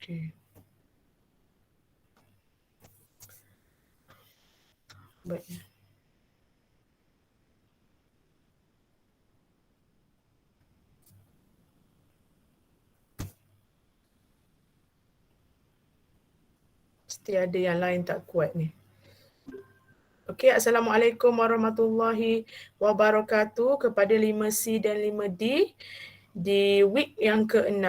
Okay. Baik. Mesti ada yang lain tak kuat ni. Okey, Assalamualaikum warahmatullahi wabarakatuh kepada 5C dan 5D di week yang ke-6.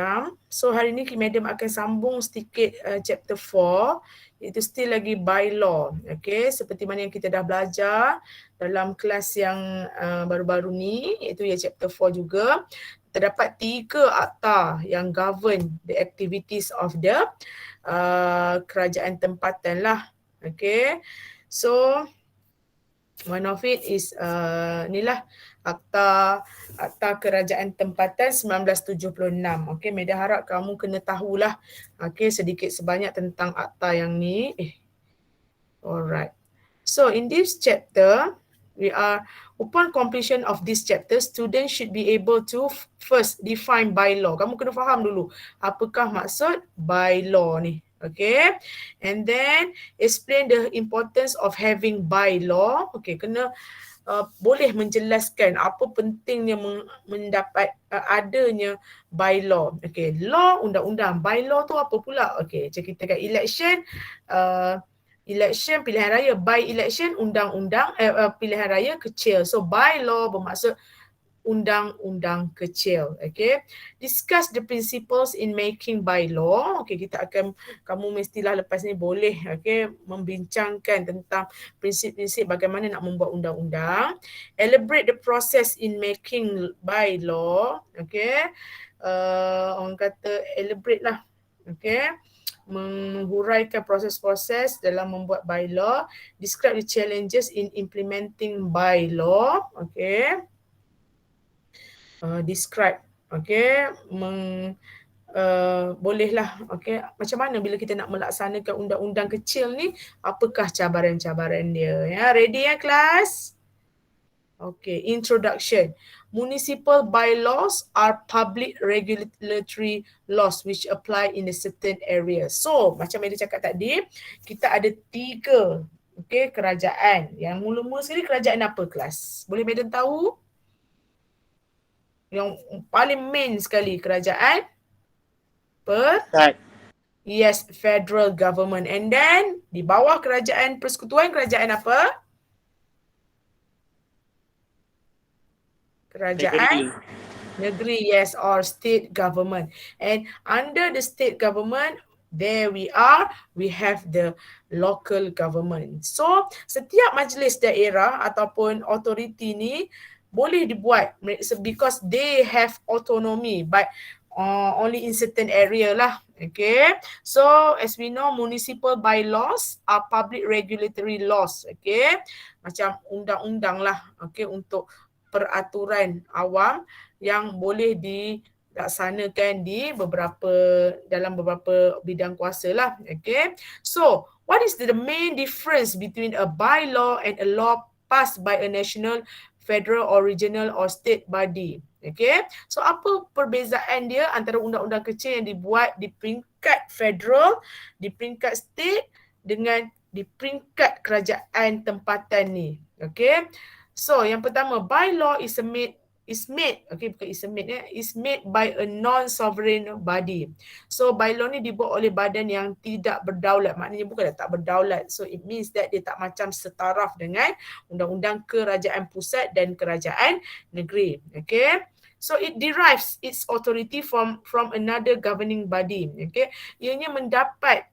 So hari ni Madam akan sambung sedikit chapter 4, iaitu still lagi bylaw. Okey, seperti mana yang kita dah belajar dalam kelas yang baru-baru ni, iaitu ya chapter 4 juga. Terdapat 3 akta yang govern the activities of the kerajaan tempatan lah. Okay, so one of it is inilah Akta Kerajaan Tempatan 1976. Okay, Medan harap kamu kena tahulah sedikit sebanyak tentang akta yang ni. Alright. So in this chapter, upon completion of this chapter, students should be able to first define bylaw. Kamu kena faham dulu apakah maksud bylaw ni. Okay, and then explain the importance of having bylaw. Okay, kena boleh menjelaskan apa pentingnya mendapat adanya bylaw. Okay, law, undang-undang. Bylaw tu apa pula? Okay, macam kita kat election, election pilihan raya, by election undang-undang pilihan raya kecil. So bylaw bermaksud undang-undang kecil. Okay, discuss the principles in making bylaw. Okay, kamu mestilah lepas ni boleh membincangkan tentang prinsip-prinsip bagaimana nak membuat undang-undang. Elaborate the process in making bylaw. Okay, orang kata elaborate lah. Okay, menghuraikan proses-proses dalam membuat bylaw. Describe the challenges in implementing bylaw. Okay, describe, okay, bolehlah, okay, macam mana bila kita nak melaksanakan undang-undang kecil ni, apakah cabaran-cabaran dia, ya. Ready ya kelas? Okay, introduction. Municipal bylaws are public regulatory laws which apply in a certain area. So, macam yang dia cakap tadi, kita ada 3 kerajaan. Yang mula-mula sekali kerajaan apa kelas? Boleh Madam tahu? Yang paling main sekali kerajaan yes, federal government. And then di bawah kerajaan persekutuan, kerajaan apa? Kerajaan negeri, yes, or state government. And under the state government, there we have the local government. So setiap majlis daerah ataupun authority ni boleh dibuat because they have autonomy, but only in certain area lah. Okay, so as we know, municipal bylaws are public regulatory laws. Okay, macam undang-undang lah, okay, untuk peraturan awam yang boleh dilaksanakan dalam beberapa bidang kuasa lah. Okay, so what is the main difference between a bylaw and a law passed by a national, federal or regional or state body? Okay, so apa perbezaan dia antara undang-undang kecil yang dibuat di peringkat federal, di peringkat state dengan di peringkat kerajaan tempatan ni? Okay, so yang pertama, bylaw is made by a non-sovereign body. So bylaw ni dibuat oleh badan yang tidak berdaulat. Maknanya bukan tak berdaulat. So it means that dia tak macam setaraf dengan undang-undang kerajaan pusat dan kerajaan negeri. Okay, so it derives its authority from another governing body. Okay, ianya mendapat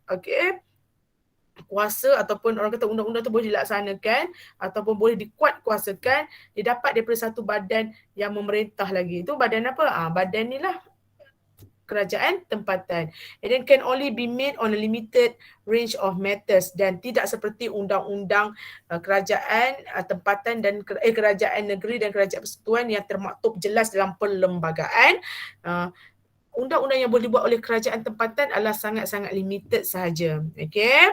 kuasa ataupun orang kata undang-undang tu boleh dilaksanakan ataupun boleh dikuatkuasakan, dia dapat daripada satu badan yang memerintah lagi. Itu badan apa? Badan ni lah kerajaan tempatan. And then can only be made on a limited range of matters, dan tidak seperti undang-undang kerajaan tempatan dan kerajaan negeri dan kerajaan persekutuan yang termaktub jelas dalam perlembagaan. Undang-undang yang boleh dibuat oleh kerajaan tempatan adalah sangat-sangat limited sahaja. Okay.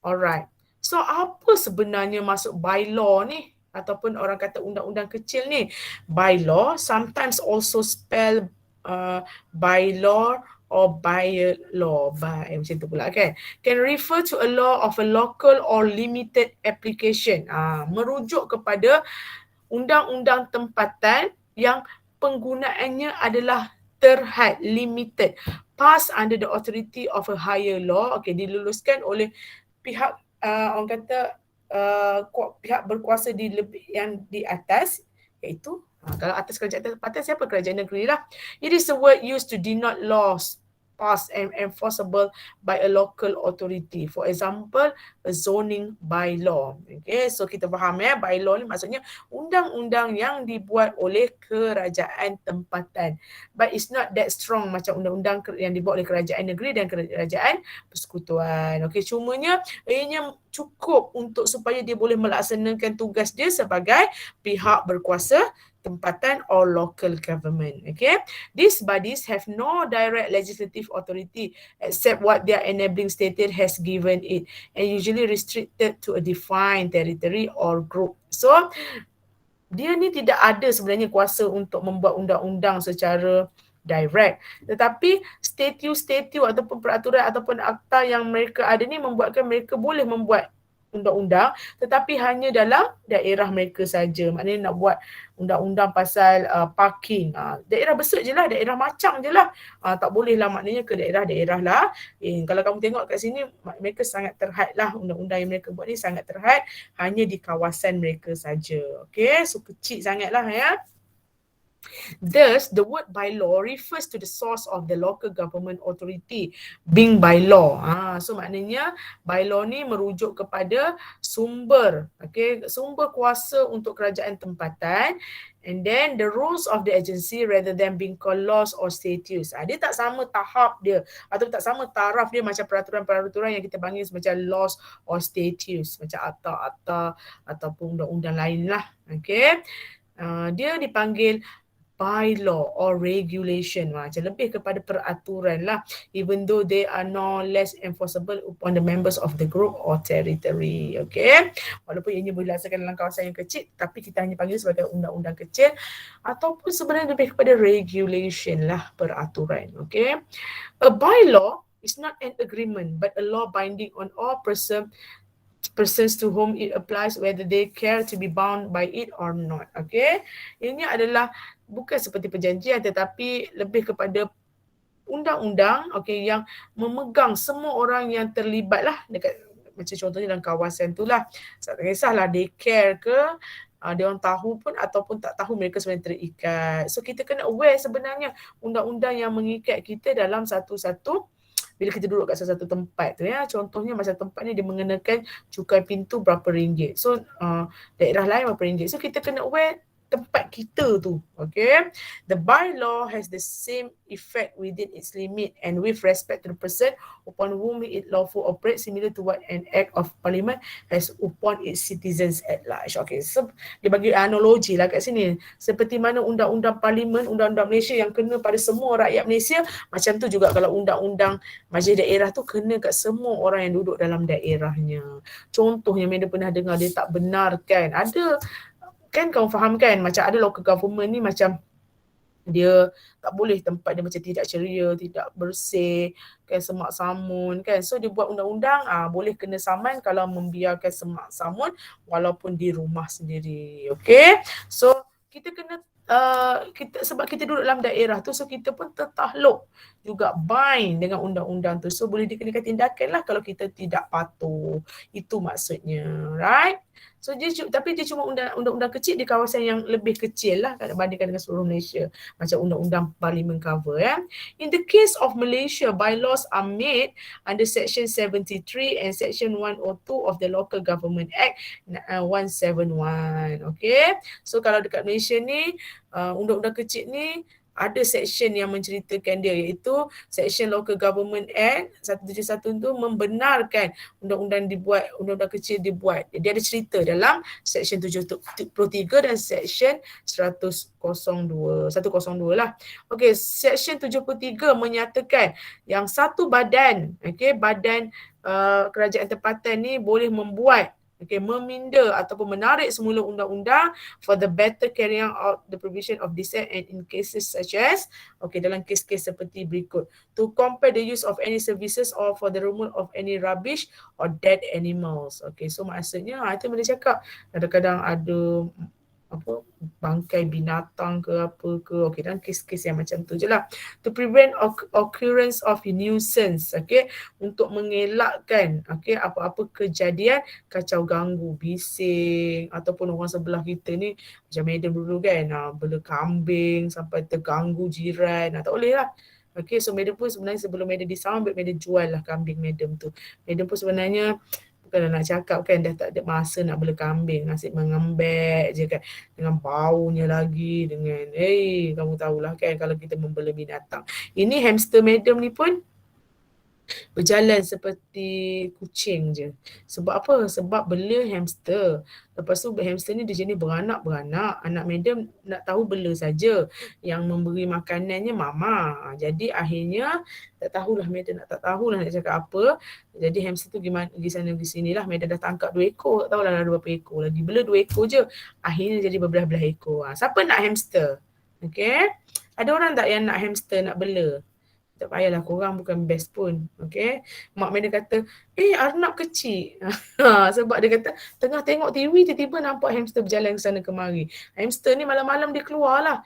Alright. So apa sebenarnya maksud bylaw ni? Ataupun orang kata undang-undang kecil ni? Bylaw sometimes also spell bylaw or by a law, by macam tu pula kan. Can refer to a law of a local or limited application. Merujuk kepada undang-undang tempatan yang penggunaannya adalah terhad, limited, pass under the authority of a higher law. Okey, diluluskan oleh pihak orang kata pihak berkuasa yang di atas, iaitu kalau atas kerajaan tempatan siapa? Kerajaan negeri lah. It is a word used to denote laws passed and enforceable by a local authority. For example, a zoning bylaw. Okay, so kita faham ya, bylaw ni maksudnya undang-undang yang dibuat oleh kerajaan tempatan. But it's not that strong macam undang-undang yang dibuat oleh kerajaan negeri dan kerajaan persekutuan. Okay, cumanya ianya cukup untuk supaya dia boleh melaksanakan tugas dia sebagai pihak berkuasa tempatan or local government. Okay, these bodies have no direct legislative authority except what their enabling statute has given it, and usually restricted to a defined territory or group. So dia ni tidak ada sebenarnya kuasa untuk membuat undang-undang secara direct, tetapi statute ataupun peraturan ataupun akta yang mereka ada ni membuatkan mereka boleh membuat undang-undang, tetapi hanya dalam daerah mereka saja. Maknanya nak buat undang-undang pasal parking, daerah besar je lah, daerah macam je lah, tak boleh lah maknanya ke daerah-daerah lah. Kalau kamu tengok kat sini, mereka sangat terhad lah, undang-undang yang mereka buat ni sangat terhad, hanya di kawasan mereka saja. Okay, so kecil sangat lah ya. Thus, the word bylaw refers to the source of the local government authority being by law. So maknanya bylaw ni merujuk kepada sumber, sumber kuasa untuk kerajaan tempatan, and then the rules of the agency rather than being called laws or statutes. Dia tak sama tahap dia atau tak sama taraf dia macam peraturan-peraturan yang kita panggil macam laws or statutes, macam akta-akta ataupun undang-undang lain lah. Dia dipanggil bylaw or regulation, macam lebih kepada peraturan lah, even though they are no less enforceable upon the members of the group or territory. Walaupun ianya boleh dilaksanakan dalam kawasan yang kecil, tapi kita hanya panggil sebagai undang-undang kecil ataupun sebenarnya lebih kepada regulation lah, peraturan. A bylaw is not an agreement but a law binding on all persons to whom it applies, whether they care to be bound by it or not. Ini adalah bukan seperti perjanjian, tetapi lebih kepada undang-undang yang memegang semua orang yang terlibat lah dekat, macam contohnya dalam kawasan tu lah. Tak kisahlah they care ke, dia orang tahu pun ataupun tak tahu, mereka sebenarnya terikat. So kita kena aware sebenarnya undang-undang yang mengikat kita dalam satu-satu bila kita duduk kat satu tempat tu ya. Contohnya masa tempat ni dia mengenakan cukai pintu berapa ringgit. So daerah lain berapa ringgit. So kita kena aware tempat kita tu. The bylaw has the same effect within its limit and with respect to the person upon whom it lawful operates, similar to what an act of parliament has upon its citizens at large. So dia bagi analogi lah kat sini, seperti mana undang-undang parlimen, undang-undang Malaysia yang kena pada semua rakyat Malaysia, macam tu juga kalau undang-undang majlis daerah tu kena kat semua orang yang duduk dalam daerahnya. Contohnya Menda pernah dengar dia tak benarkan, ada kan, kamu faham kan, macam ada local government ni macam dia tak boleh, tempat dia macam tidak ceria, tidak bersih, kan, semak samun kan. So dia buat undang-undang, boleh kena saman kalau membiarkan semak samun walaupun di rumah sendiri. So kita kena sebab kita duduk dalam daerah tu, so kita pun tertakluk juga bind dengan undang-undang tu. So boleh dikenakan tindakan lah kalau kita tidak patuh. Itu maksudnya, right? So tapi dia cuma undang-undang kecil di kawasan yang lebih kecil lah bandingkan dengan seluruh Malaysia, macam undang-undang parlimen cover ya. In the case of Malaysia, bylaws are made under section 73 and section 102 of the Local Government Act 171. So kalau dekat Malaysia ni undang-undang kecil ni ada section yang menceritakan dia, iaitu section Local Government Act 171 tu membenarkan undang-undang kecil dibuat. Dia ada cerita dalam section 73 dan section 102 lah. Section 73 menyatakan yang satu badan, badan kerajaan tempatan ni boleh membuat Okay, meminda ataupun menarik semula undang-undang for the better carrying out the provision of dissent and in cases such as, okay, dalam kes-kes seperti berikut, to compare the use of any services or for the removal of any rubbish or dead animals. Okay, so maksudnya, itu boleh cakap, kadang-kadang ada apa bangkai binatang ke apa ke, okey, dan kes-kes yang macam tu je lah, to prevent occurrence of nuisance, okey, untuk mengelakkan okey apa-apa kejadian kacau ganggu, bising ataupun orang sebelah kita ni macam madam dulu kan, bela kambing sampai terganggu jiran, tak boleh lah. Okey, so madam pun sebenarnya sebelum madam disambut, madam jual lah kambing madam tu. Madam pun sebenarnya bukanlah nak cakap kan, dah tak ada masa nak bela kambing, asyik mengembek je kan, dengan baunya lagi, dengan kamu tahulah kan kalau kita membela binatang. Ini hamster madam ni pun berjalan seperti kucing je. Sebab apa? Sebab bela hamster. Lepas tu hamster ni dia jenis beranak-beranak. Anak madam nak tahu bela saja. Yang memberi makanannya mama. Jadi akhirnya tak tahulah madam tak tahulah nak cakap apa. Jadi hamster tu pergi sana pergi sini lah. Madam dah tangkap 2 ekor. Tak tahulah ada berapa ekor lagi. Bela 2 ekor je. Akhirnya jadi berbelah-belah ekor. Siapa nak hamster? Okay. Ada orang tak yang nak hamster nak bela? Tak payahlah, korang bukan best pun. Okay. Mak Meda kata, Arnab kecil. Sebab dia kata, tengah tengok TV, tiba-tiba nampak hamster berjalan ke sana kemari. Hamster ni malam-malam dia keluar lah.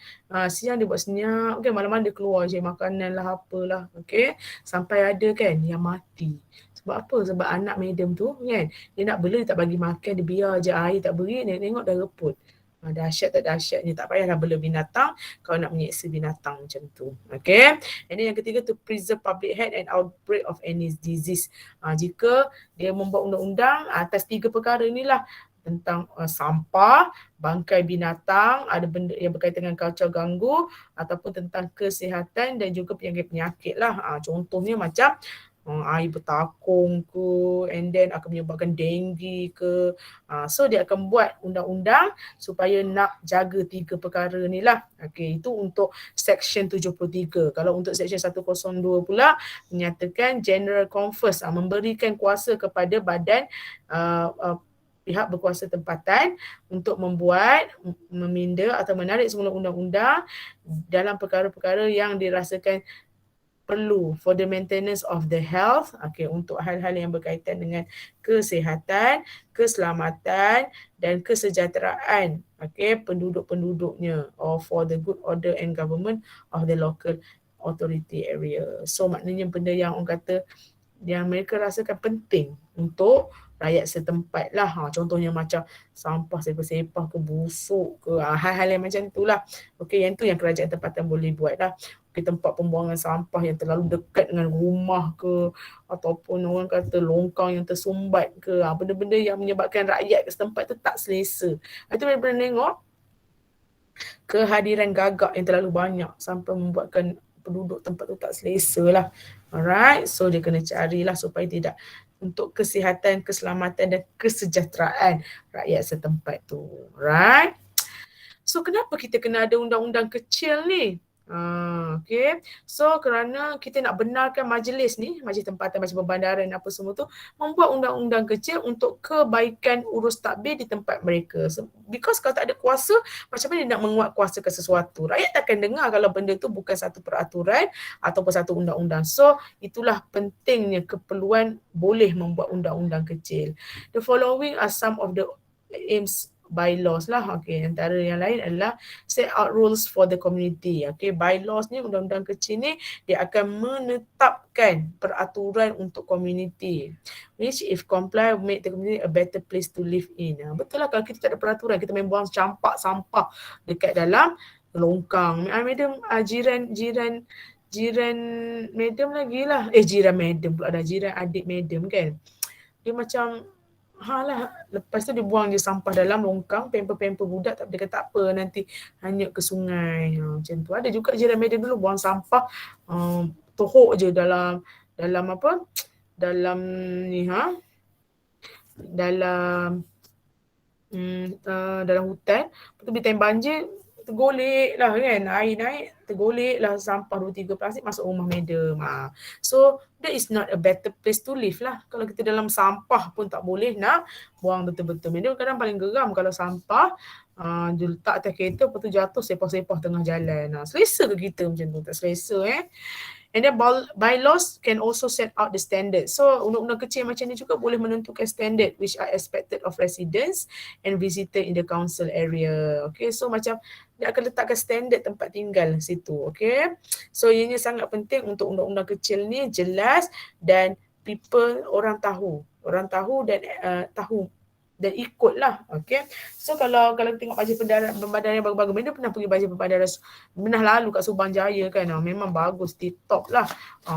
Siang dia buat senyap. Okay. Malam-malam dia keluar je makanan lah, apalah. Okay. Sampai ada kan yang mati. Sebab apa? Sebab anak madam tu kan, dia nak bela, dia tak bagi makan, dia biar je air tak beri, dia tengok dah reput. Dahsyat tak dahsyatnya, tak payahlah bela binatang kalau nak menyeksa binatang macam tu. Okay. And then yang ketiga, to preserve public health and outbreak of any disease. Jika dia membuat undang-undang atas 3 perkara inilah, tentang sampah, bangkai binatang, ada benda yang berkaitan dengan kacau ganggu, ataupun tentang kesihatan dan juga penyakit-penyakit lah. Contohnya macam air bertakung ke, and then akan menyebabkan denggi ke. So dia akan buat undang-undang supaya nak jaga 3 perkara ni lah. Okay, itu untuk Section 73. Kalau untuk Section 102 pula, menyatakan General Conference memberikan kuasa kepada badan pihak berkuasa tempatan untuk membuat, meminda atau menarik semula undang-undang dalam perkara-perkara yang dirasakan perlu for the maintenance of the health, okay, untuk hal-hal yang berkaitan dengan kesihatan, keselamatan dan kesejahteraan, okay, penduduk-penduduknya, or for the good order and government of the local authority area. So maknanya benda yang orang kata yang mereka rasakan penting untuk rakyat setempat lah. Contohnya macam sampah sepah-sepah ke, busuk ke, hal-hal yang macam tu lah. Okay, yang tu yang kerajaan tempatan boleh buat lah. Okay, tempat pembuangan sampah yang terlalu dekat dengan rumah ke, ataupun orang kata longkang yang tersumbat ke, benda-benda yang menyebabkan rakyat setempat tu tak selesa. Itu benar-benar tengok kehadiran gagak yang terlalu banyak sampai membuatkan penduduk tempat tu tak selesa lah. Alright, so dia kena carilah supaya tidak, untuk kesihatan, keselamatan dan kesejahteraan rakyat setempat tu. Right? So kenapa kita kena ada undang-undang kecil ni? Okay. So kerana kita nak benarkan majlis ni, majlis tempatan, majlis perbandaran apa semua tu, membuat undang-undang kecil untuk kebaikan urus takbir di tempat mereka. So, because kalau tak ada kuasa, macam mana dia nak menguatkuasakan sesuatu? Rakyat takkan dengar kalau benda tu bukan satu peraturan ataupun satu undang-undang. So itulah pentingnya keperluan boleh membuat undang-undang kecil. The following are some of the aims bylaws lah. Okay, antara yang lain adalah set out rules for the community. Okay, bylaws ni, undang-undang kecil ni, dia akan menetapkan peraturan untuk community, which if comply will make the community a better place to live in. Betul lah, kalau kita tak ada peraturan, kita main buang campak sampah dekat dalam longkang. Madam, jiran madam lagi lah. Jiran madam pula dah, jiran adik madam kan. Dia macam lepas tu dia buang je sampah dalam longkang, pamper-pamper budak, tak dia kata tak apa, nanti hanyut ke sungai. Macam tu. Ada juga jiran madam dulu buang sampah, tohok je dalam apa? Dalam ni dalam hutan. Lepas tu bila time banjir, tergolek lah kan, air naik, tergolek lah sampah 2-3 plastik masuk rumah madam. So that is not a better place to live lah. Kalau kita dalam sampah pun tak boleh nak buang betul-betul. Madam kadang paling geram kalau sampah dia letak atas kereta, lepas tu jatuh sepah-sepah tengah jalan. Selesa ke kita macam tu? Tak selesa And then bylaws can also set out the standard. So undang-undang kecil macam ni juga boleh menentukan standard which are expected of residents and visitor in the council area. Okay, so macam dia akan letakkan standard tempat tinggal situ. Okay, so ianya sangat penting untuk undang-undang kecil ni jelas dan orang tahu dan tahu dan ikutlah. Okay, so kalau tengok bajet perbadaran yang bagus-bagus, Menda pernah pergi bajet perbadaran, pernah lalu kat Subang Jaya kan, memang bagus, tip-top lah,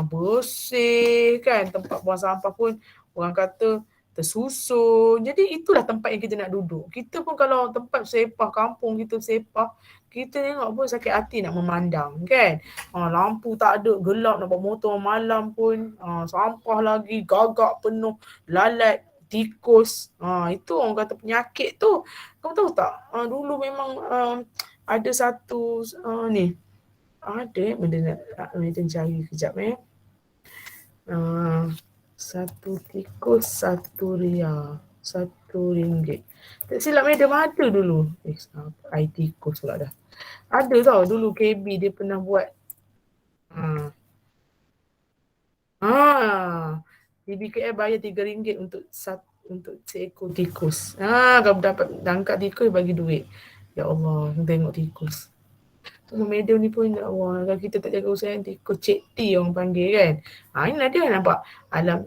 bersih kan, tempat buang sampah pun orang kata tersusun. Jadi itulah tempat yang kita nak duduk. Kita pun kalau tempat sepah, kampung kita sepah, kita tengok pun sakit hati nak memandang kan. Lampu tak ada, gelap, nak bawa motor malam pun, sampah lagi, gagak penuh, lalat, tikus. Itu orang kata penyakit tu. Kamu tahu tak? Dulu memang ada satu ni. Ada benda nak cari kejap satu tikus, RM1. RM1. Tak silap madam ada dulu. Air tikus pula dah. Ada tau dulu KB dia pernah buat. DBKL bayar RM3 untuk seekor tikus. Kalau dapat tangkap tikus bagi duit. Ya Allah, tengok tikus. Madam ni pun, ya Allah, kalau kita tak jaga usaha tikus Cik T orang panggil kan. Inilah dia nampak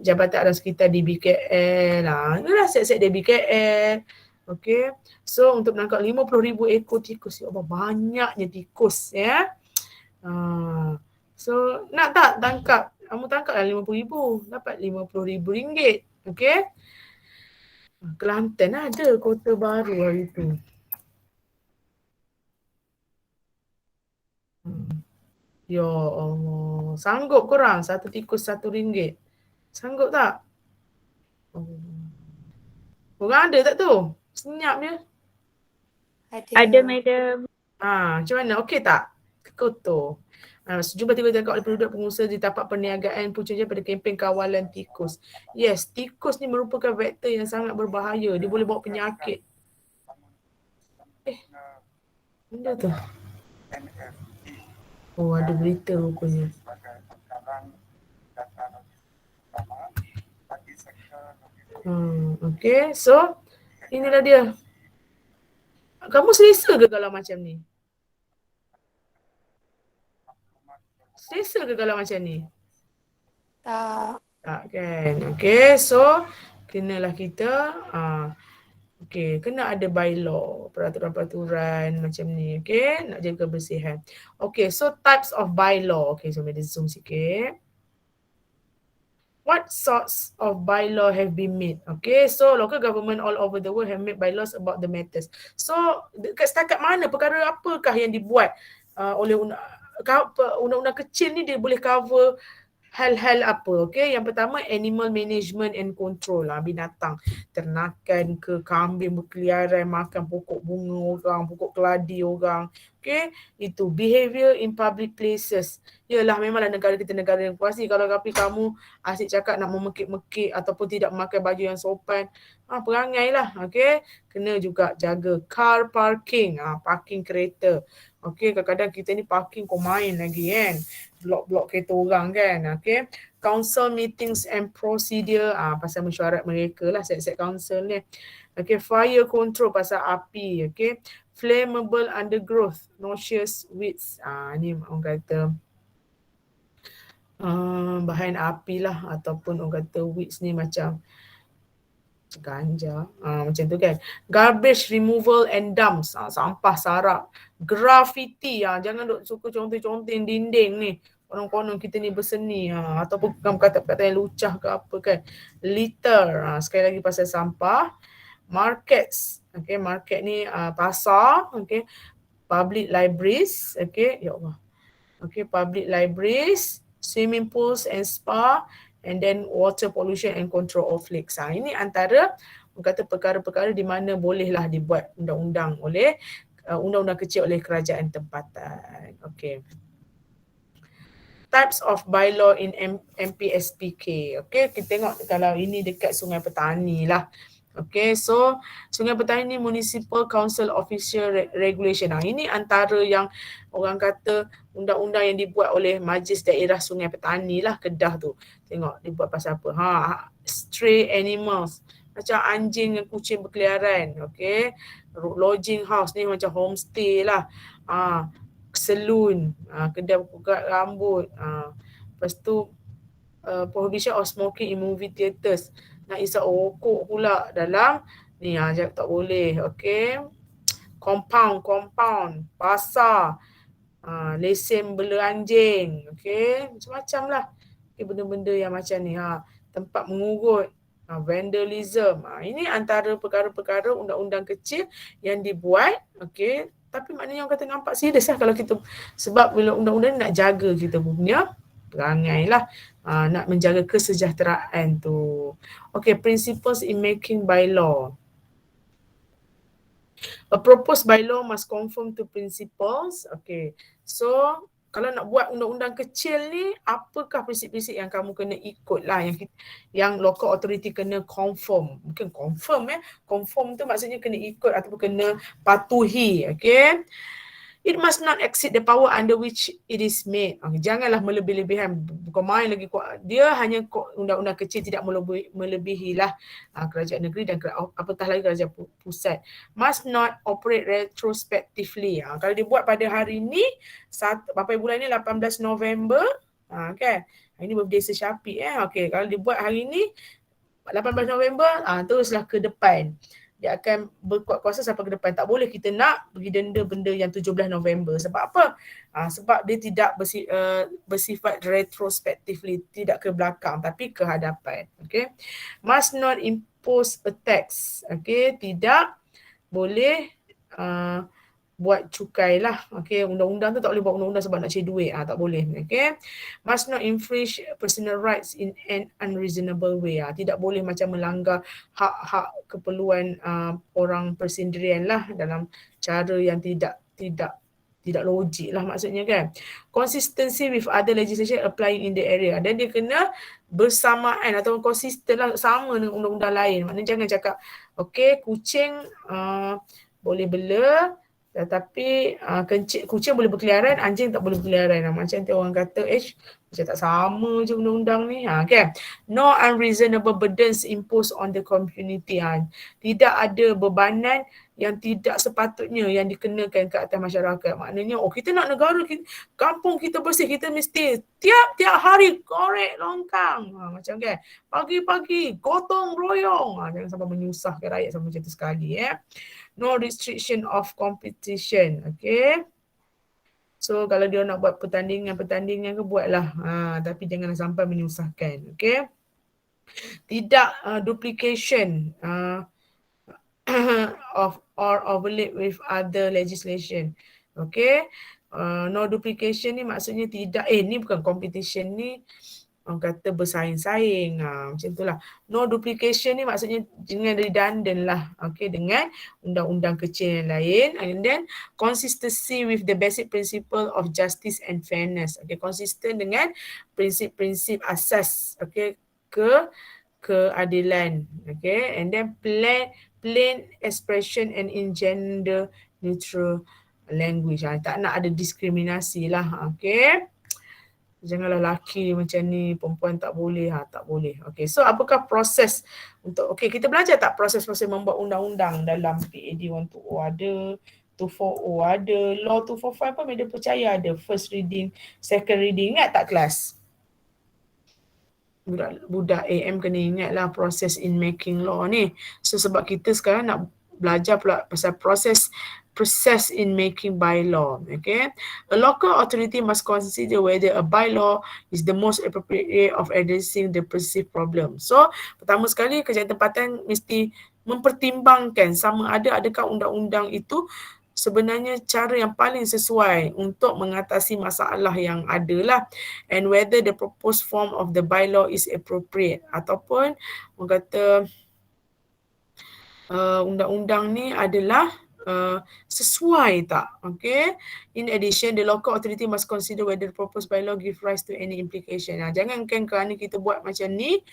Jabatan Alam Sekitar DBKL. Inilah set-set DBKL. Okay. So untuk menangkap 50,000 ekor tikus. Ya Allah, banyaknya tikus ya. So nak tak tangkap? Kamu tangkaplah 50,000, dapat RM50,000. Okay. Kelantan ada kota baru hari tu. Ya Allah. Sanggup korang? Satu tikus RM1. Sanggup tak? Korang ada tak tu? Senyap dia. Ada madam. Macam mana? Okey tak? Kotor. Sejumlah tikus ditangkap oleh penduduk pengusaha di tapak perniagaan Putrajaya pada kempen kawalan tikus. Yes, tikus ni merupakan vektor yang sangat berbahaya. Dia boleh bawa penyakit. Benda tu. Oh, ada berita rupanya. Okay, so inilah dia. Kamu selesa ke kalau macam ni? Selesa ke kalau macam ni? Tak kan? Okay, so kenalah kita kena ada bylaw, peraturan-peraturan macam ni. Okay, nak jaga kebersihan. Okay, so types of bylaw. Okay, so kita zoom sikit. What sorts of bylaw have been made? Okay, so local government all over the world have made bylaws about the matters. So, setakat mana, perkara apakah yang dibuat oleh undang-undang kecil ni, dia boleh cover hal-hal apa? Okay, yang pertama animal management and control lah, binatang, ternakan ke, kambing berkeliaran makan pokok bunga orang, pokok keladi orang. Okay, itu behavior in public places. Yalah, memanglah negara kita negara yang puasi. Kalau kamu asyik cakap nak memekik-mekik ataupun tidak memakai baju yang sopan, perangai lah. Okay, kena juga jaga car parking, parking kereta. Okay, kadang-kadang kita ni parking kau main lagi kan, blok-blok kereta orang kan. Okay, council meetings and procedure, pasal mesyuarat mereka lah, set-set council ni. Okay, fire control pasal api. Okay, flammable undergrowth, noxious weeds. Ni orang kata bahan api lah, ataupun orang kata weeds ni macam ganja, macam tu kan. Garbage removal and dumps, sampah sarap. Graffiti, jangan duk suka conteng-conteng dinding ni. Konon-konon kita ni berseni, ataupun kata-kata yang lucah ke apa kan. Litter, sekali lagi pasal sampah. Markets, okay, market ni pasar, okay. Public libraries, okay, ya Allah. Okay, public libraries, swimming pools and spa, and then water pollution and control of lakes. Ini antara kata perkara-perkara di mana bolehlah dibuat undang-undang oleh undang-undang kecil oleh kerajaan tempatan. Okay. Types of bylaw in MPSPK. Okay, kita tengok kalau ini dekat Sungai Petani lah. Okay, so Sungai Petani ni Municipal Council Official Regulation. Ini antara yang orang kata undang-undang yang dibuat oleh Majlis Daerah Sungai Petani lah, Kedah tu. Tengok dibuat pasal apa. Stray animals. Macam anjing dan kucing berkeliaran. Okay, lodging house ni macam homestay lah. Salon, kedai pegat rambut, lepas tu prohibition of smoking in movie theatres. Nak isap rokok pula dalam ni, cakap tak boleh. Okay, compound, pasar, lesen bela anjing, okay, macam-macam lah. Okay, benda-benda yang macam ni, tempat mengurut, vandalism. Ini antara perkara-perkara undang-undang kecil yang dibuat, okay. Tapi maknanya orang kata nampak serius lah kalau kita, sebab bila undang-undang ni nak jaga kita punya perangai lah, nak menjaga kesejahteraan tu. Okay, principles in making bylaw. A proposed bylaw must conform to principles. Okay, so kalau nak buat undang-undang kecil ni, apakah prinsip-prinsip yang kamu kena ikut lah, yang local authority kena conform. Bukan confirm conform tu maksudnya kena ikut ataupun kena patuhi. Okay, it must not exceed the power under which it is made. Janganlah melebih-lebihan, bukan main lagi. Dia hanya undang-undang kecil, tidak melebihilah kerajaan negeri dan apatah lagi kerajaan pusat. Must not operate retrospectively. Kalau dibuat pada hari ni, berapa bulan ni, 18 November, kan? Ini birthday Sir Syafiq. Okay, kalau dibuat hari ni, 18 November, teruslah ke depan. Dia akan berkuat kuasa sampai ke depan. Tak boleh kita nak bagi denda benda yang 17 November. Sebab apa? Sebab dia tidak bersifat retrospectively, tidak ke belakang tapi ke hadapan. Okay. Must not impose a tax. Okay. Tidak boleh buat cukai lah. Okay, undang-undang tu tak boleh buat undang-undang sebab nak cari duit. Tak boleh. Okay. Must not infringe personal rights in an unreasonable way. Tidak boleh macam melanggar hak-hak keperluan orang persendirian lah dalam cara yang tidak logik lah maksudnya, kan. Consistency with other legislation applying in the area. Dan dia kena bersamaan atau konsisten lah, sama dengan undang-undang lain. Maknanya jangan cakap, okay, kucing boleh bela, tetapi kucing boleh berkeliaran, anjing tak boleh berkeliaran. Macam tu orang kata, macam tak sama je undang-undang ni. Okay. No unreasonable burdens imposed on the community. Tidak ada bebanan yang tidak sepatutnya yang dikenakan ke atas masyarakat. Maknanya, kita nak negara, kampung kita bersih, kita mesti tiap-tiap hari korek longkang. Macam kan, pagi-pagi gotong royong. Jangan sampai menyusahkan rakyat sampai macam tu sekali. No restriction of competition. Okay. So kalau dia nak buat pertandingan ke, buatlah. Tapi janganlah sampai menyusahkan. Okay. Tidak duplication of or overlap with other legislation. Okay. No duplication ni maksudnya tidak, ni bukan competition ni, orang kata bersaing-saing, macam itulah. No duplication ni maksudnya jangan redundant lah, okay, dengan undang-undang kecil yang lain. And then consistency with the basic principle of justice and fairness. Okay, konsisten dengan prinsip-prinsip asas, okay, keadilan, okay. And then plain expression and in gender neutral language. Tak nak ada diskriminasi lah, okay. Janganlah lelaki macam ni, perempuan tak boleh, tak boleh. Okay, so apakah proses untuk, kita belajar tak proses-proses membuat undang-undang dalam PAD 120 ada, 240 ada, Law 245 pun media percaya ada, first reading, second reading. Ingat tak kelas? Budak AM kena ingatlah proses in making law ni. So sebab kita sekarang nak belajar pula pasal process in making bylaw. Okay, a local authority must consider whether a bylaw is the most appropriate way of addressing the perceived problem. So pertama sekali kerajaan tempatan mesti mempertimbangkan sama adakah undang-undang itu sebenarnya cara yang paling sesuai untuk mengatasi masalah yang ada lah, and whether the proposed form of the bylaw is appropriate, ataupun orang kata undang-undang ni adalah sesuai tak. Okay. In addition, the local authority must consider whether the proposed bylaw give rise to any implication. Jangankan kerana kita buat macam ni,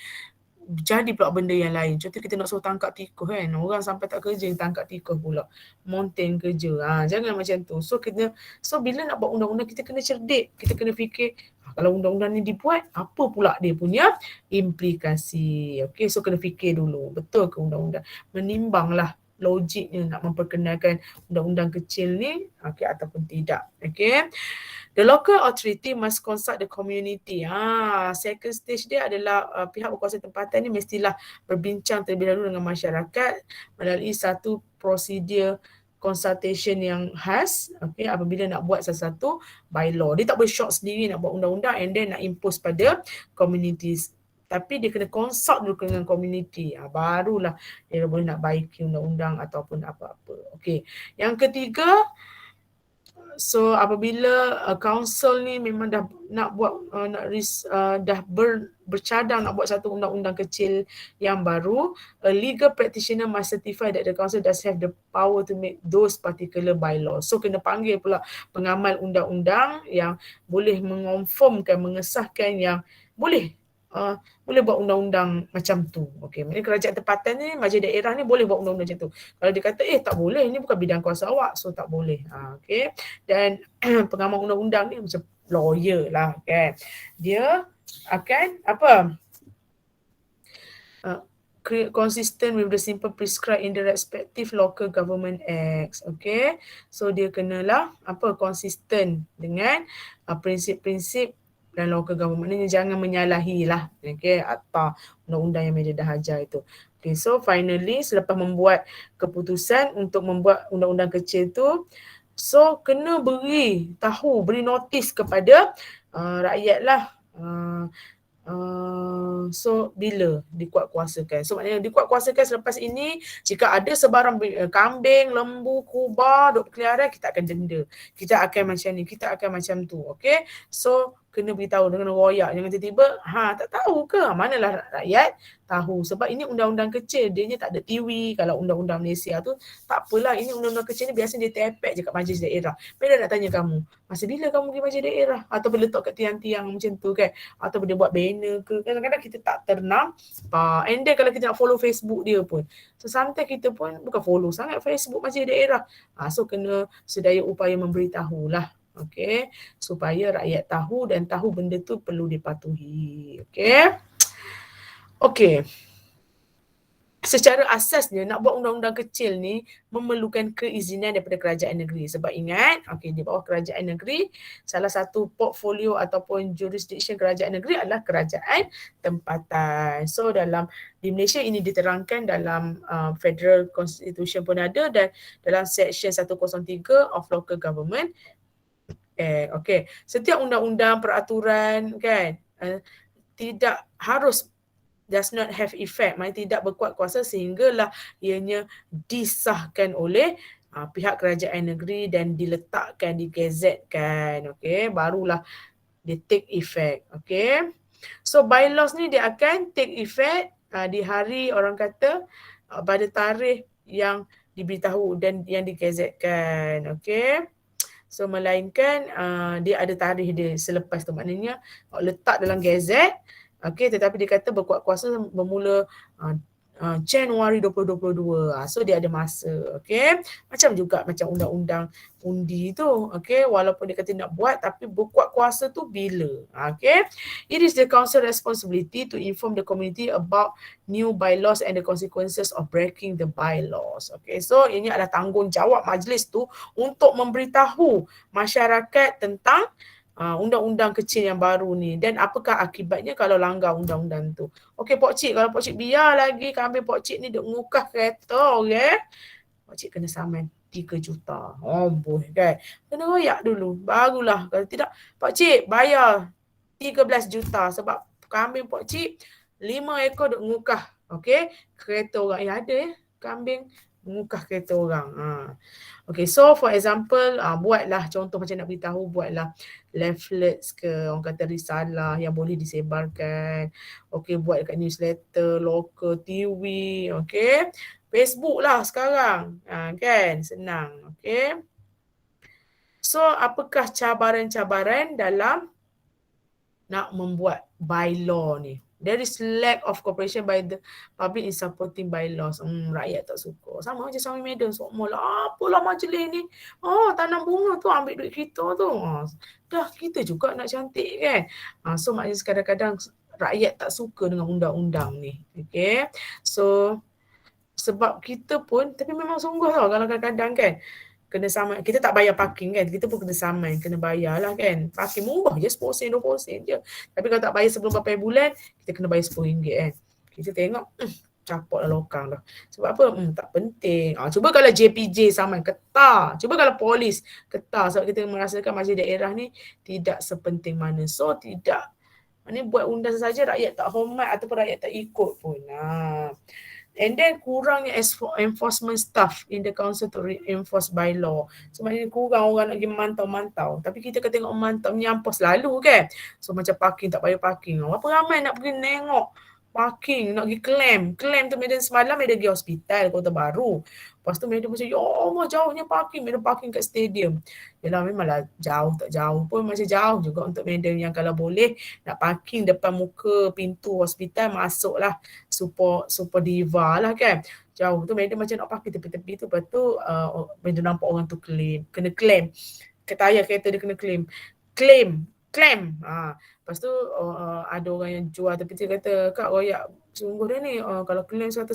jadi pula benda yang lain. Contoh kita nak suruh tangkap tikus kan. Orang sampai tak kerja tangkap tikus pula. Mountain kerja. Jangan macam tu. So bila nak buat undang-undang kita kena cerdik. Kita kena fikir kalau undang-undang ni dibuat, apa pula dia punya implikasi. Okay, so kena fikir dulu. Betul ke undang-undang? Menimbanglah logiknya nak memperkenalkan undang-undang kecil ni, okay, ataupun tidak. Okay. The local authority must consult the community. Second stage dia adalah pihak berkuasa tempatan ni mestilah berbincang terlebih dahulu dengan masyarakat melalui satu prosedur consultation yang khas, okay, apabila nak buat sesuatu bylaw. Dia tak boleh short sendiri nak buat undang-undang and then nak impose pada communities. Tapi dia kena consult dulu dengan community. Barulah dia boleh nak baiki undang-undang ataupun apa-apa. Okay. Yang ketiga, so apabila council ni memang dah nak buat dah bercadang nak buat satu undang-undang kecil yang baru, a legal practitioner must certify that the council does have the power to make those particular bylaws. So kena panggil pula pengamal undang-undang yang boleh mengonfirmkan, mengesahkan yang boleh buat undang-undang macam tu. Okey, maknanya kerajaan tempatan ni, majlis daerah ni boleh buat undang-undang macam tu. Kalau dia kata tak boleh, ini bukan bidang kuasa awak, so tak boleh. Okey. Dan pengamal undang-undang ni macam lawyer lah kan. Dia akan consistent with the simple prescribed in the respective local government acts. Okay. So dia kenalah consistent dengan prinsip-prinsip dan local government ni, jangan menyalahi lah, okay, atau undang-undang yang media dah ajar itu. Okay, so finally selepas membuat keputusan untuk membuat undang-undang kecil tu, so kena beri notis kepada rakyat lah. So bila dikuatkuasakan, so maknanya dikuatkuasakan selepas ini, jika ada sebarang kambing, lembu, kubah duk berkeliaran, kita akan denda, kita akan macam ni, kita akan macam tu. Okay, so kena beritahu dengan royak, jangan tiba-tiba tak tahu ke, manalah rakyat tahu, sebab ini undang-undang kecil, dia tak ada tiwi. Kalau undang-undang Malaysia tu tak apalah, ini undang-undang kecil ni biasa dia tepek je kat majlis daerah. Bila nak tanya kamu, masa bila kamu pergi majlis daerah, atau boleh letak kat tiang-tiang macam tu kan, atau boleh buat banner ke, kadang-kadang kita tak ternampak. And then kalau kita nak follow Facebook dia pun, so sometimes kita pun bukan follow sangat Facebook majlis daerah, so kena sedaya upaya memberitahulah. Okay, supaya rakyat tahu dan tahu benda tu perlu dipatuhi. Okay. Secara asasnya nak buat undang-undang kecil ni memerlukan keizinan daripada kerajaan negeri. Sebab ingat, di bawah kerajaan negeri, salah satu portfolio ataupun jurisdiction kerajaan negeri adalah kerajaan tempatan. So di Malaysia ini diterangkan dalam Federal Constitution pun ada, dan dalam Section 103 of Local Government. Okay. Setiap undang-undang, peraturan kan, tidak harus, does not have effect, maknanya tidak berkuat kuasa sehinggalah ianya disahkan oleh pihak kerajaan negeri dan diletakkan, digazetkan. Okay, barulah dia take effect. Okay, so bylaws ni dia akan take effect di hari, orang kata pada tarikh yang diberitahu dan yang digazetkan. Okay, so melainkan dia ada tarikh dia selepas tu, maknanya letak dalam gazet. Okay, tetapi dia kata berkuat kuasa bermula Januari 2022. So dia ada masa. Okay, macam undang-undang undi tu. Okay, walaupun dia kata nak buat, tapi berkuat kuasa tu bila. Okay, it is the council responsibility to inform the community about new bylaws and the consequences of breaking the bylaws. Okay, so ini adalah tanggungjawab majlis tu untuk memberitahu masyarakat tentang undang-undang kecil yang baru ni dan apakah akibatnya kalau langgar undang-undang tu. Okey Pokcik, kalau Pokcik biar lagi kambing Pokcik ni duk ngukah kereta, okey, Pokcik kena saman 3 juta. Boy kan. Kena royak dulu. Barulah. Kalau tidak, Pokcik bayar 13 juta sebab kambing Pokcik 5 ekor duk ngukah. Okey, kereta orang. Ada kambing mengukah kereta orang. Okay, so for example, buatlah contoh macam nak beritahu, buatlah leaflets ke, orang kata risalah yang boleh disebarkan. Okay, buat dekat newsletter, local, TV, okay. Facebook lah sekarang. Kan? Senang. Okay. So, apakah cabaran-cabaran dalam nak membuat bylaw ni? There is lack of cooperation by the public in supporting bylaws. Rakyat tak suka. Sama macam Suami Madam. Semua lah, apalah majlis ni. Tanam bunga tu ambil duit kita tu. Dah kita juga nak cantik kan. So maknanya kadang-kadang rakyat tak suka dengan undang-undang ni. Okay. So sebab kita pun, tapi memang sungguh tau kalau kadang-kadang kan, kena saman, kita tak bayar parking kan, kita pun kena saman, kena bayar lah kan. Parking murah je, 10 sen, 20 sen je. Tapi kalau tak bayar sebelum berapa bulan, kita kena bayar RM10 kan. Kita tengok, capot lah lokang dah. Sebab apa? Tak penting. Cuba kalau JPJ saman, ketar. Cuba kalau polis, ketar. Sebab kita merasakan majlis daerah ni tidak sepenting mana. So, tidak. Ini buat undang saja rakyat tak hormat ataupun rakyat tak ikut pun. And then kurangnya enforcement staff in the council to enforce bylaw. So maknanya kurang orang nak pergi mantau-mantau. Tapi kita kena tengok mantau menyampah selalu kan. So macam parking tak bayar parking. Apa ramai nak pergi tengok parking, nak pergi claim. Claim tu Madam semalam Madam pergi hospital Kota Baru. Lepas tu Madam macam, ya Allah jauhnya parking. Madam parking kat stadium. Yalah memanglah jauh tak jauh pun macam jauh juga untuk Madam yang kalau boleh nak parking depan muka pintu hospital masuklah super diva lah kan. Jauh tu Madam macam nak parking tepi-tepi tu. Lepas tu Madam nampak orang tu kena claim. Tayar kereta dia kena claim. Lepas tu ada orang yang jual tapi dia kata, Kak royak sungguh dia ni, kalau claim 110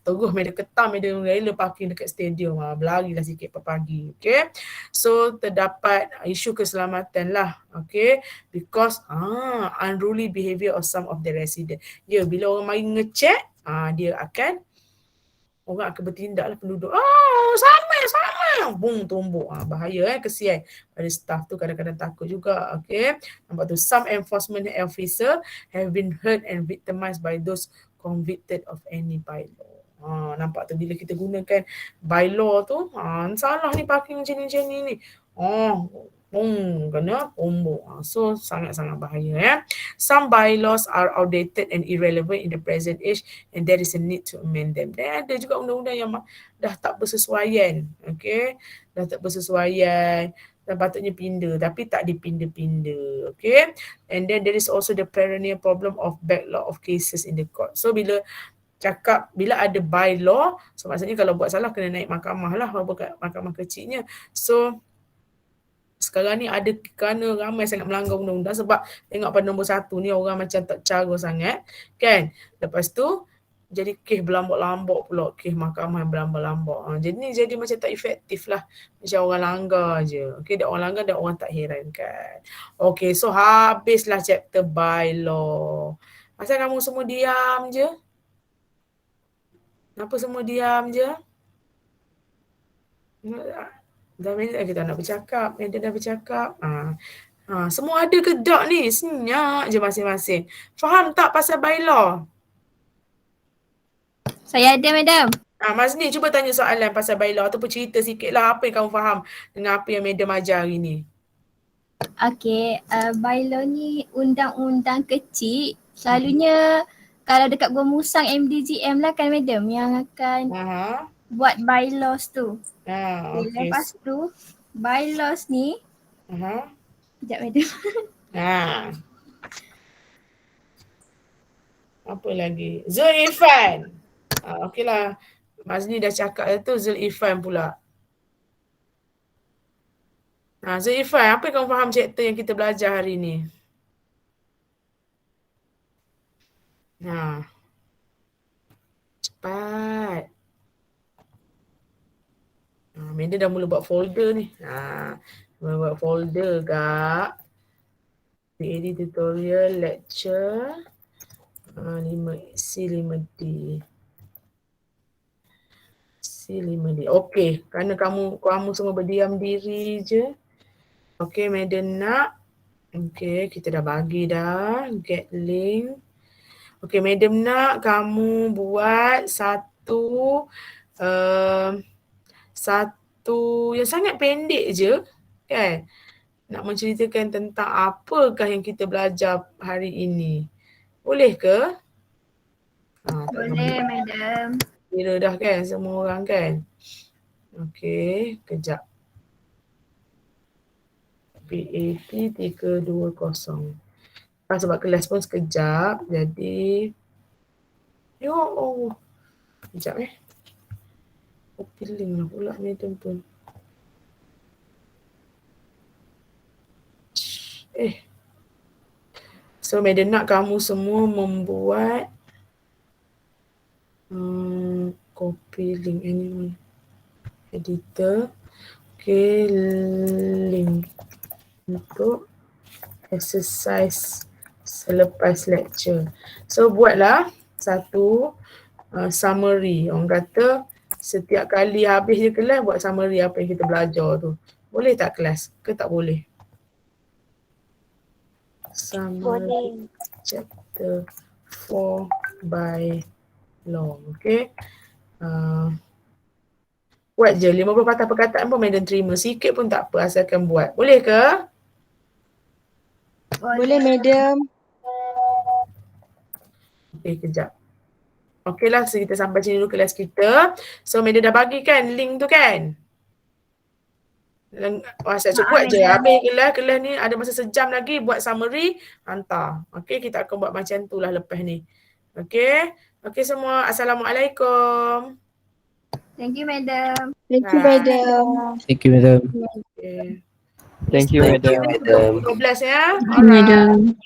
terus Madam ketam, Madam rela parking dekat stadium. Berlarilah sikit pagi. Okay. So terdapat isu keselamatan lah. Okay. Because unruly behaviour of some of the resident. Bila orang mari ngecek, dia akan orang akan bertindak lah penduduk. Sama. Bung tumbuk. Bahaya kesian. Pada staff tu kadang-kadang takut juga. Okay. Nampak tu. Some enforcement officer have been hurt and victimized by those convicted of any bylaw. Nampak tu bila kita gunakan bylaw tu. Salah ni parking macam ni. Kena tumbuk. So sangat-sangat bahaya ya. Some bylaws are outdated and irrelevant in the present age and there is a need to amend them. Dan ada juga undang-undang yang dah tak bersesuaian. Okay. Dah tak bersesuaian. Dan patutnya pindah tapi tak dipindah-pindah. Okay. And then there is also the perennial problem of backlog of cases in the court. So bila ada bylaw, so maksudnya kalau buat salah kena naik mahkamah lah, mahkamah kecilnya. So sekarang ni ada kerana ramai sangat melanggar undang-undang sebab tengok pada nombor 1 ni orang macam tak cara sangat kan. Lepas tu jadi kes berlambak-lambak pula, kes mahkamah yang berlambak-lambak. Jadi macam tak efektif lah. Macam orang langgar je. Okay, dah orang langgar dah orang tak herankan. Okay, so habislah chapter bylaw. Asal kamu semua diam je? Kenapa semua diam je? Dah minit lagi tak nak bercakap. Dia dah bercakap. Semua ada ke tak ni? Senyap je masing-masing. Faham tak pasal bylaw? Saya ada, Madam. Mazni, cuba tanya soalan pasal bylaw ataupun cerita sikit lah apa yang kamu faham dengan apa yang Madam ajar hari ni. Okay, bylaw ni undang-undang kecil. Selalunya kalau dekat Gua Musang MDGM lah kan Madam yang akan buat bylaws tu. Okay. Lepas tu bylaws ni sekejap Madam. Apa lagi? Zul Irfan. Okeylah. Mazni dah cakap tu Zul Irfan pula. Zul Irfan, apa yang kamu faham chapter yang kita belajar hari ni? Cepat. Meda dah mula buat folder ni. Mula buat folder kak. PAD tutorial lecture 5C5D. C5D. Okey, kerana kamu semua berdiam diri je. Okey, Madam nak. Okey, kita dah bagi dah. Get link. Okey, Madam nak kamu buat satu yang sangat pendek je kan. Nak menceritakan tentang apakah yang kita belajar hari ini. Boleh ke? Boleh, Madam. kira dah kan semua orang kan. Okey, kejap. PAP 320. Sebab kelas pun sekejap. Jadi ya Allah. Kejap copy link lah pula ni tuan-tuan. So Madam nak kamu semua membuat copy link anyone editor. Okay, link untuk exercise selepas lecture. So buatlah satu summary. Orang kata setiap kali habis je kelas buat summary apa yang kita belajar tu. Boleh tak kelas? Ke tak boleh? Summary chapter 4 by law. Okay. Buat je 50 patah perkataan pun Madam terima. Sikit pun tak apa asalkan buat. Boleh ke? Boleh, Madam. Okay, kejap. Okey lah, so kita sampai sini dulu kelas kita. So Madam dah bagi kan link tu kan? WhatsApp cepat je. Habis kelas ni ada masa sejam lagi buat summary, hantar. Okey, kita akan buat macam tu lah lepas ni. Okey. Okey semua. Assalamualaikum. Thank you, Madam. Thank you, Madam. Thank you, Madam. Okay. Thank you, Madam. 12 ya. Madam.